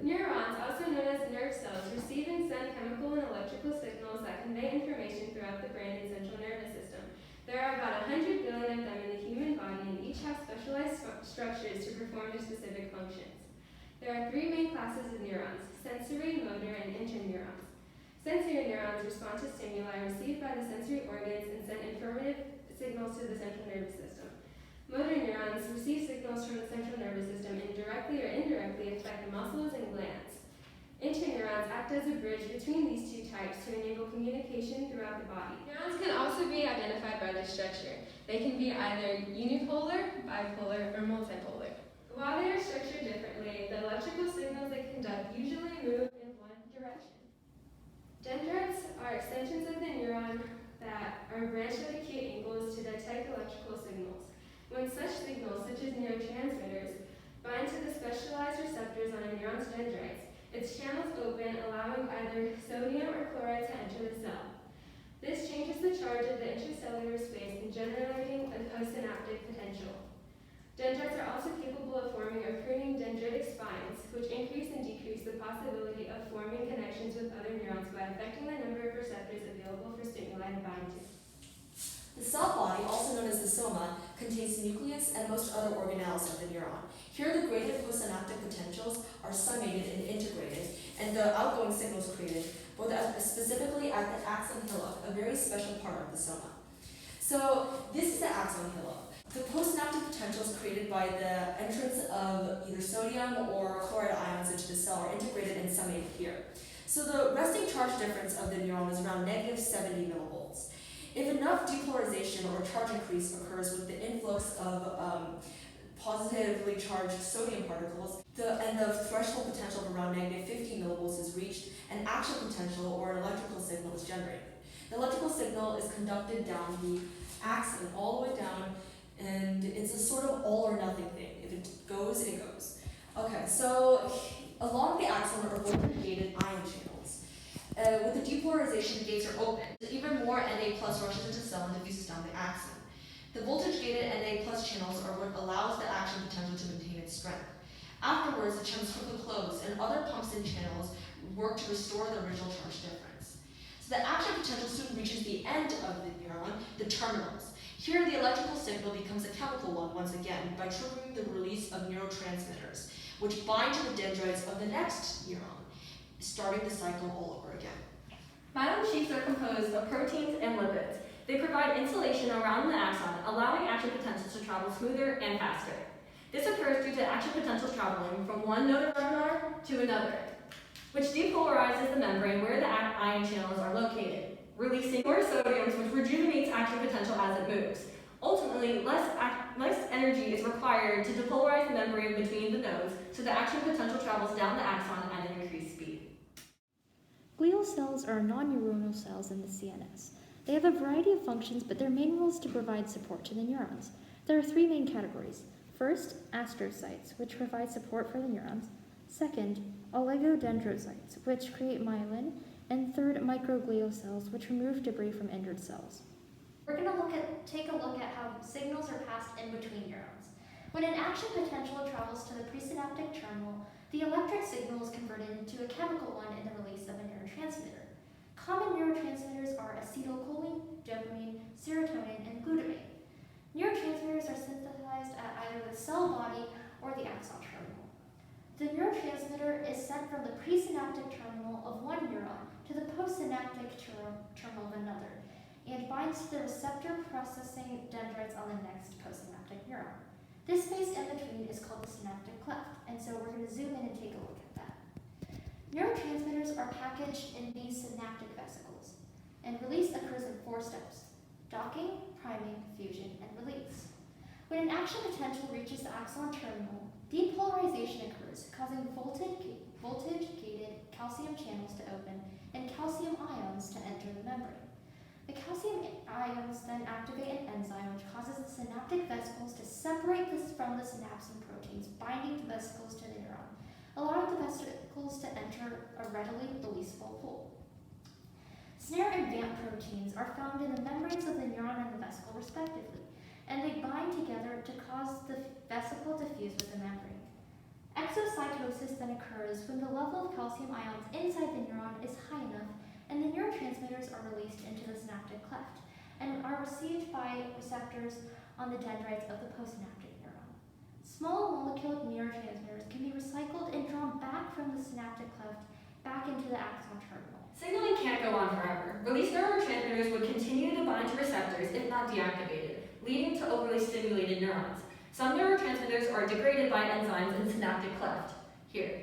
Neurons, also known as nerve cells, receive and send chemical and electrical signals that convey information throughout the brain and central nervous system. There are about 100 billion of them in the human body, and each have specialized structures to perform their specific functions. There are three main classes of neurons: sensory, motor, and interneurons. Sensory neurons respond to stimuli received by the sensory organs and send informative signals to the central nervous system. Motor neurons receive signals from the central nervous system and directly or indirectly affect the muscles and glands. Interneurons act as a bridge between these two types to enable communication throughout the body. Neurons can also be identified by their structure. They can be either unipolar, bipolar, or multipolar. While they are structured differently, the electrical signals they conduct usually move in one direction. Dendrites are extensions of the neuron that are branched at acute angles to detect electrical signals. When such signals, such as neurotransmitters, bind to the specialized receptors on a neuron's dendrites, its channels open, allowing either sodium or chloride to enter the cell. This changes the charge of the intracellular space and generating a postsynaptic potential. Dendrites are also capable of forming or pruning dendritic spines, which increase and decrease the possibility of forming connections with other neurons by affecting the number of receptors available for stimuli to bind to. The cell body, also known as the soma, contains the nucleus and most other organelles of the neuron. Here, the graded postsynaptic potentials are summated and integrated, and the outgoing signals created, both specifically at the axon hillock, a very special part of the soma. So, this is the axon hillock. The postsynaptic potentials created by the entrance of either sodium or chloride ions into the cell are integrated and summated here. So the resting charge difference of the neuron is around negative 70 millivolts. If enough depolarization or charge increase occurs with the influx of positively charged sodium particles, and the threshold potential of around negative 50 millivolts is reached, an action potential or an electrical signal is generated. The electrical signal is conducted down the axon all the way down, and it's a sort of all or nothing thing. If it goes, it goes. Okay, so along the axon are voltage-gated ion channels. With the depolarization, the gates are open. Even more Na plus rushes into the cell and diffuses down the axon. The voltage-gated Na plus channels are what allows the action potential to maintain its strength. Afterwards, the channels quickly close, and other pumps and channels work to restore the original charge difference. So the action potential soon reaches the end of the neuron, the terminals. Here, the electrical signal becomes a chemical one once again by triggering the release of neurotransmitters, which bind to the dendrites of the next neuron, starting the cycle all over again. Myelin sheaths are composed of proteins and lipids. They provide insulation around the axon, allowing action potentials to travel smoother and faster. This occurs due to action potential traveling from one node of RNR to another, which depolarizes the membrane where the ion channels are located, releasing more sodiums, which rejuvenates action potential as it moves. Ultimately, less energy is required to depolarize the membrane between the nodes, so the action potential travels down the axon at an increased speed. Glial cells are non-neuronal cells in the CNS. They have a variety of functions, but their main role is to provide support to the neurons. There are three main categories. First, astrocytes, which provide support for the neurons. Second, oligodendrocytes, which create myelin. And third, microglial cells, which remove debris from injured cells. We're going to take a look at how signals are passed in between neurons. When an action potential travels to the presynaptic terminal, the electric signal is converted into a chemical one in the release of a neurotransmitter. Common neurotransmitters are acetylcholine, dopamine, serotonin, and glutamate. Neurotransmitters are synthesized at either the cell body or the axon terminal. The neurotransmitter is sent from the presynaptic terminal of one neuron to the postsynaptic terminal of another, and binds to the receptor processing dendrites on the next postsynaptic neuron. This space in between is called the synaptic cleft, and so we're going to zoom in and take a look at that. Neurotransmitters are packaged in these synaptic vesicles, and release occurs in 4 steps: docking, priming, fusion, and release. When an action potential reaches the axon terminal, depolarization occurs, causing voltage-gated calcium channels to open and calcium ions to enter the membrane. The calcium ions then activate an enzyme which causes the synaptic vesicles to separate this from the synapsin proteins binding the vesicles to the neuron, allowing the vesicles to enter a readily releasable pool. Snare and vamp proteins are found in the membranes of the neuron and the vesicle respectively, and they bind together to cause the vesicle to fuse with the membrane. Exocytosis then occurs when the level of calcium ions inside the neuron is high enough and the neurotransmitters are released into the synaptic cleft and are received by receptors on the dendrites of the postsynaptic neuron. Small molecule neurotransmitters can be recycled and drawn back from the synaptic cleft back into the axon terminal. Signaling can't go on forever. Released neurotransmitters would continue to bind to receptors if not deactivated, leading to overly stimulated neurons. Some neurotransmitters are degraded by enzymes in the synaptic cleft, here.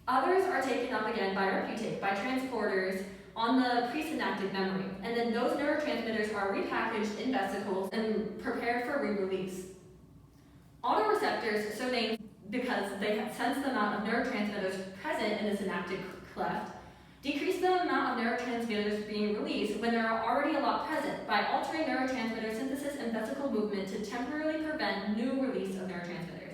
Others are taken up again by reputate, by transporters on the presynaptic memory, and then those neurotransmitters are repackaged in vesicles and prepared for re-release. Autoreceptors, so named because they sense the amount of neurotransmitters present in the synaptic cleft, decrease the amount of neurotransmitters being released when there are already a lot present by altering neurotransmitter synthesis and vesicle movement to temporarily prevent new release of neurotransmitters.